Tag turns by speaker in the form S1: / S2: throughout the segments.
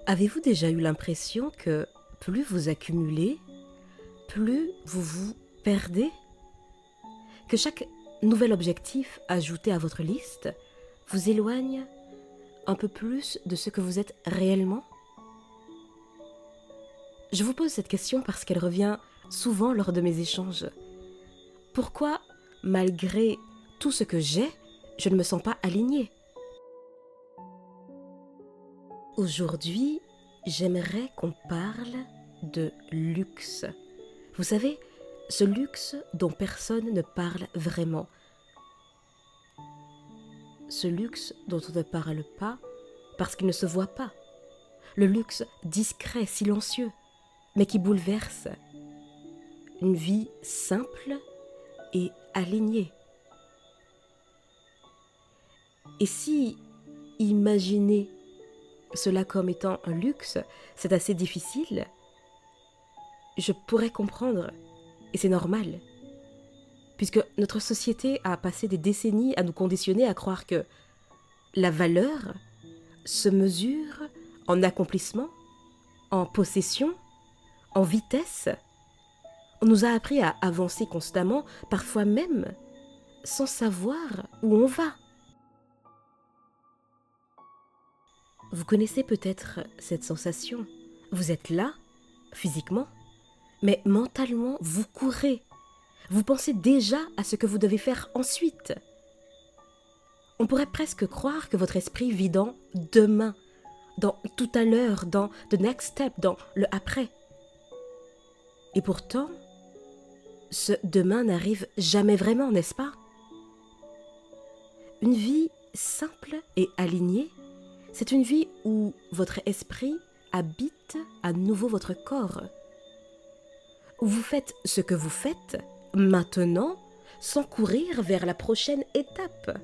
S1: Avez-vous déjà eu l'impression que plus vous accumulez, plus vous vous perdez? Que chaque nouvel objectif ajouté à votre liste vous éloigne un peu plus de ce que vous êtes réellement? Je vous pose cette question parce qu'elle revient souvent lors de mes échanges. Pourquoi, malgré tout ce que j'ai, je ne me sens pas alignée? Aujourd'hui, j'aimerais qu'on parle de luxe. Vous savez, ce luxe dont personne ne parle vraiment. Ce luxe dont on ne parle pas parce qu'il ne se voit pas. Le luxe discret, silencieux, mais qui bouleverse. Une vie simple et alignée. Et si imaginer cela comme étant un luxe, c'est assez difficile, je pourrais comprendre, et c'est normal, puisque notre société a passé des décennies à nous conditionner à croire que la valeur se mesure en accomplissement, en possession, en vitesse. On nous a appris à avancer constamment, parfois même sans savoir où on va. Vous connaissez peut-être cette sensation. Vous êtes là, physiquement, mais mentalement, vous courez. Vous pensez déjà à ce que vous devez faire ensuite. On pourrait presque croire que votre esprit vit dans demain, dans tout à l'heure, dans the next step, dans le après. Et pourtant, ce demain n'arrive jamais vraiment, n'est-ce pas? Une vie simple et alignée, c'est une vie où votre esprit habite à nouveau votre corps. Où vous faites ce que vous faites maintenant sans courir vers la prochaine étape.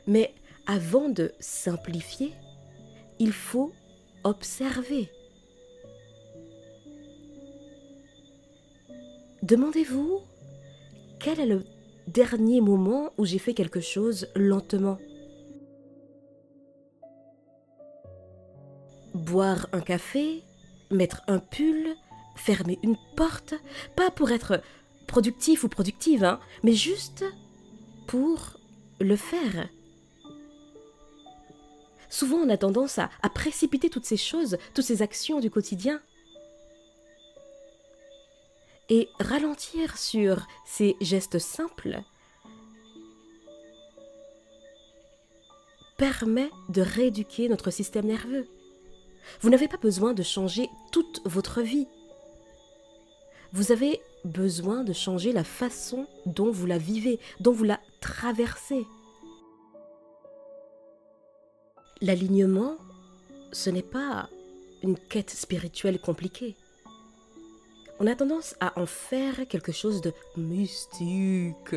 S1: Mais avant de simplifier, il faut observer. Demandez-vous quel est le dernier moment où j'ai fait quelque chose lentement. Boire un café, mettre un pull, fermer une porte, pas pour être productif ou productive, mais juste pour le faire. Souvent, on a tendance à précipiter toutes ces choses, toutes ces actions du quotidien. Et ralentir sur ces gestes simples permet de rééduquer notre système nerveux. Vous n'avez pas besoin de changer toute votre vie. Vous avez besoin de changer la façon dont vous la vivez, dont vous la traversez. L'alignement, ce n'est pas une quête spirituelle compliquée. On a tendance à en faire quelque chose de mystique,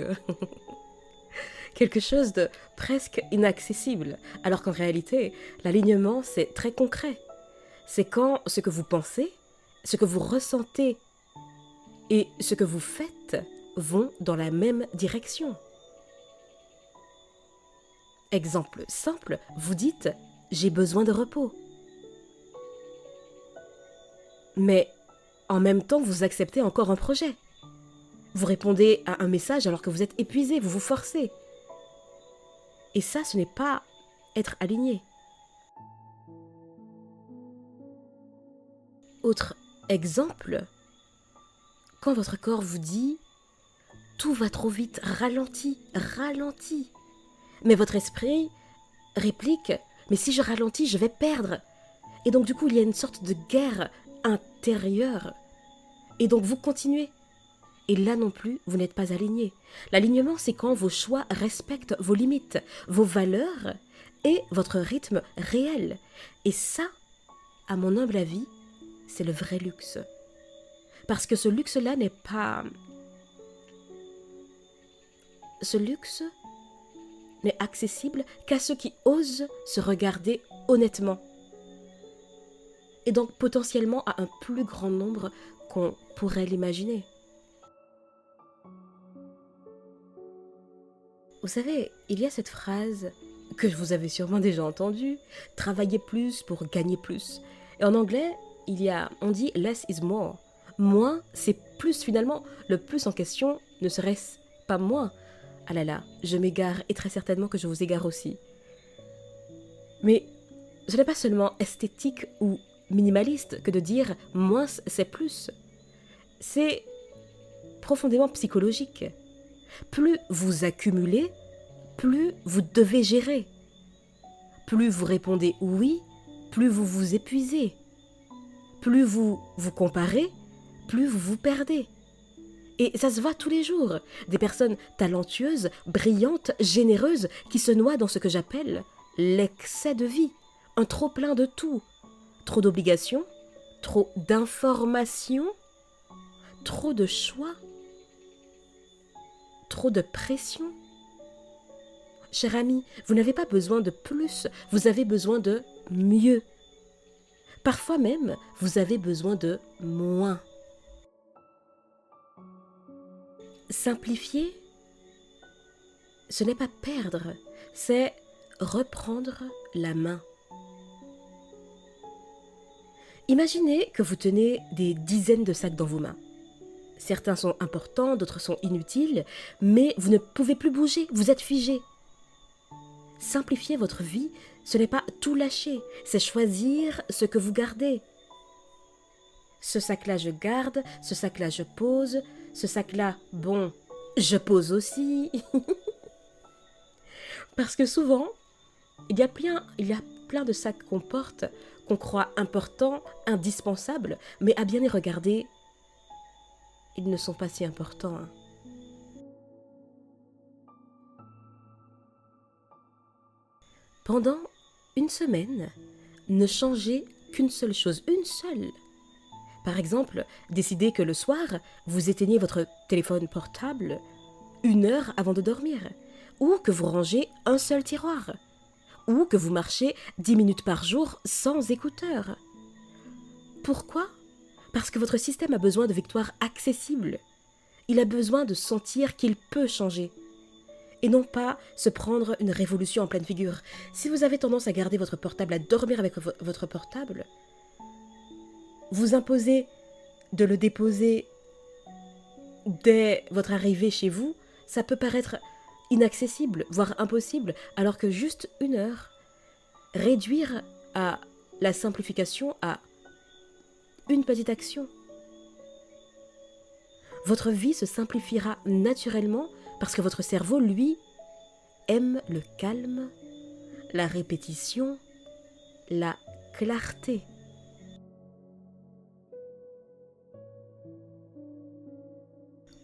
S1: quelque chose de presque inaccessible, alors qu'en réalité, l'alignement, c'est très concret. C'est quand ce que vous pensez, ce que vous ressentez et ce que vous faites vont dans la même direction. Exemple simple, vous dites « j'ai besoin de repos ». Mais en même temps, vous acceptez encore un projet. Vous répondez à un message alors que vous êtes épuisé, vous vous forcez. Et ça, ce n'est pas être aligné. Autre exemple, quand votre corps vous dit « tout va trop vite, ralentis, ralentis ». Mais votre esprit réplique « mais si je ralentis, je vais perdre ». Et donc du coup, il y a une sorte de guerre intérieure. Et donc vous continuez. Et là non plus, vous n'êtes pas aligné. L'alignement, c'est quand vos choix respectent vos limites, vos valeurs et votre rythme réel. Et ça, à mon humble avis, c'est le vrai luxe. Parce que ce luxe-là n'est pas... Ce luxe n'est accessible qu'à ceux qui osent se regarder honnêtement. Et donc potentiellement à un plus grand nombre qu'on pourrait l'imaginer. Vous savez, il y a cette phrase que vous avez sûrement déjà entendu, travailler plus pour gagner plus. Et en anglais, on dit less is more. Moins, c'est plus finalement. Le plus en question ne serait-ce pas moins. Ah là là, je m'égare et très certainement que je vous égare aussi. Mais ce n'est pas seulement esthétique ou minimaliste que de dire moins c'est plus. C'est profondément psychologique. Plus vous accumulez, plus vous devez gérer. Plus vous répondez oui, plus vous vous épuisez. Plus vous vous comparez, plus vous vous perdez. Et ça se voit tous les jours. Des personnes talentueuses, brillantes, généreuses, qui se noient dans ce que j'appelle l'excès de vie. Un trop-plein de tout. Trop d'obligations, trop d'informations, trop de choix, trop de pression. Cher ami, vous n'avez pas besoin de plus, vous avez besoin de mieux. Parfois même, vous avez besoin de moins. Simplifier, ce n'est pas perdre, c'est reprendre la main. Imaginez que vous tenez des dizaines de sacs dans vos mains. Certains sont importants, d'autres sont inutiles, mais vous ne pouvez plus bouger, vous êtes figé. Simplifier votre vie, ce n'est pas tout lâcher, c'est choisir ce que vous gardez. Ce sac-là, je garde, ce sac-là, je pose, ce sac-là, bon, je pose aussi. Parce que souvent, il y a plein de sacs qu'on porte, qu'on croit importants, indispensables, mais à bien les regarder, ils ne sont pas si importants. Pendant une semaine, ne changez qu'une seule chose, une seule. Par exemple, décidez que le soir, vous éteignez votre téléphone portable 1 heure avant de dormir, ou que vous rangez un seul tiroir, ou que vous marchez 10 minutes par jour sans écouteurs. Pourquoi ? Parce que votre système a besoin de victoires accessibles. Il a besoin de sentir qu'il peut changer. Et non pas se prendre une révolution en pleine figure. Si vous avez tendance à garder votre portable, à dormir avec votre portable, vous imposez de le déposer dès votre arrivée chez vous, ça peut paraître inaccessible, voire impossible, alors que juste 1 heure, réduire à la simplification à une petite action. Votre vie se simplifiera naturellement parce que votre cerveau, lui, aime le calme, la répétition, la clarté.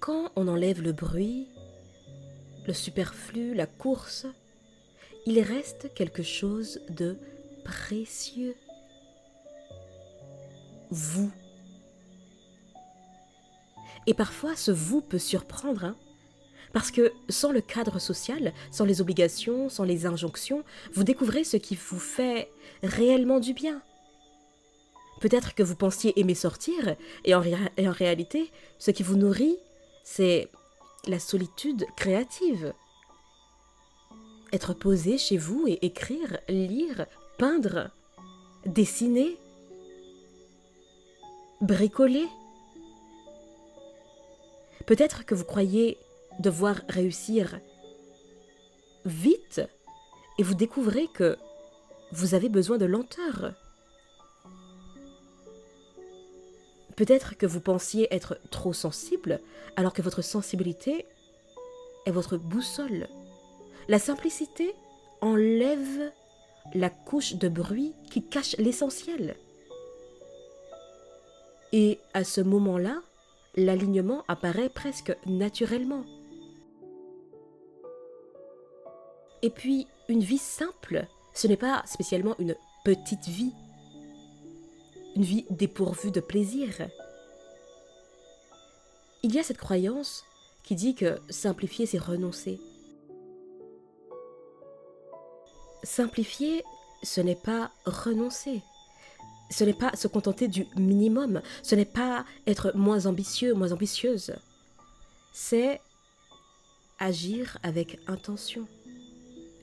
S1: Quand on enlève le bruit, le superflu, la course, il reste quelque chose de précieux. Vous. Et parfois, ce vous peut surprendre, parce que sans le cadre social, sans les obligations, sans les injonctions, vous découvrez ce qui vous fait réellement du bien. Peut-être que vous pensiez aimer sortir, et en réalité, ce qui vous nourrit, c'est la solitude créative. Être posé chez vous et écrire, lire, peindre, dessiner, bricoler. Peut-être que vous croyez devoir réussir vite et vous découvrez que vous avez besoin de lenteur. Peut-être que vous pensiez être trop sensible alors que votre sensibilité est votre boussole. La simplicité enlève la couche de bruit qui cache l'essentiel. Et à ce moment-là, l'alignement apparaît presque naturellement. Et puis, une vie simple, ce n'est pas spécialement une petite vie. Une vie dépourvue de plaisir. Il y a cette croyance qui dit que simplifier, c'est renoncer. Simplifier, ce n'est pas renoncer. Ce n'est pas se contenter du minimum. Ce n'est pas être moins ambitieux, moins ambitieuse. C'est agir avec intention.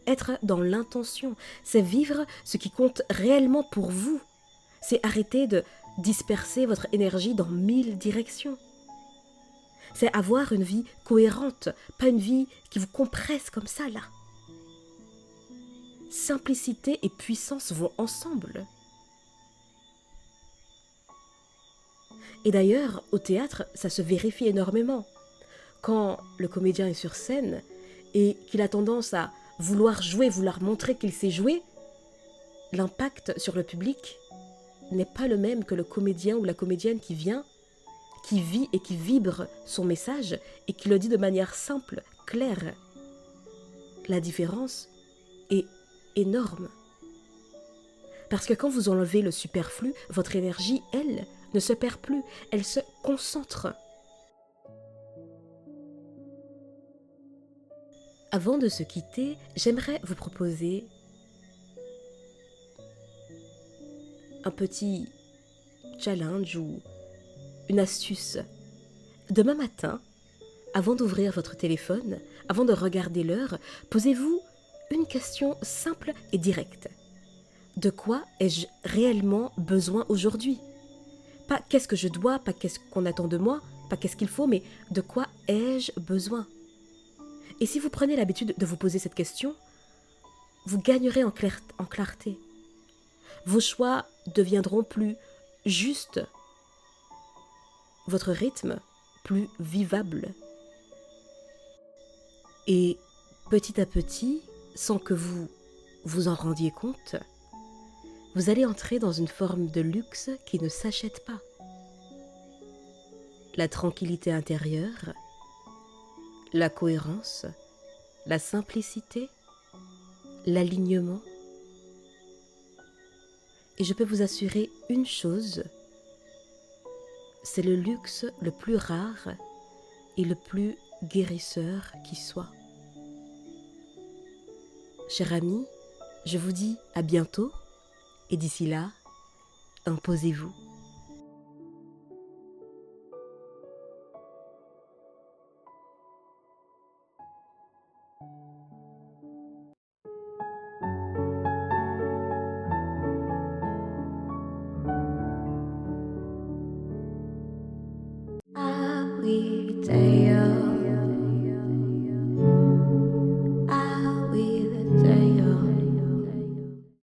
S1: être dans l'intention, c'est vivre ce qui compte réellement pour vous. C'est arrêter de disperser votre énergie dans 1000 directions. C'est avoir une vie cohérente, pas une vie qui vous compresse comme ça, là. Simplicité et puissance vont ensemble. Et d'ailleurs, au théâtre, ça se vérifie énormément. Quand le comédien est sur scène et qu'il a tendance à vouloir jouer, vouloir montrer qu'il sait jouer, l'impact sur le public n'est pas le même que le comédien ou la comédienne qui vient, qui vit et qui vibre son message et qui le dit de manière simple, claire. La différence est énorme. Parce que quand vous enlevez le superflu, votre énergie, elle, ne se perd plus, elle se concentre. Avant de se quitter, j'aimerais vous proposer un petit challenge ou une astuce. Demain matin, avant d'ouvrir votre téléphone, avant de regarder l'heure, posez-vous une question simple et directe. De quoi ai-je réellement besoin aujourd'hui ? Pas qu'est-ce que je dois, pas qu'est-ce qu'on attend de moi, pas qu'est-ce qu'il faut, mais de quoi ai-je besoin ? Et si vous prenez l'habitude de vous poser cette question, vous gagnerez en clarté. Vos choix deviendront plus justes, votre rythme plus vivable. Et petit à petit, sans que vous vous en rendiez compte, vous allez entrer dans une forme de luxe qui ne s'achète pas. La tranquillité intérieure, la cohérence, la simplicité, l'alignement. Et je peux vous assurer une chose, c'est le luxe le plus rare et le plus guérisseur qui soit. Cher ami, je vous dis à bientôt et d'ici là, imposez-vous.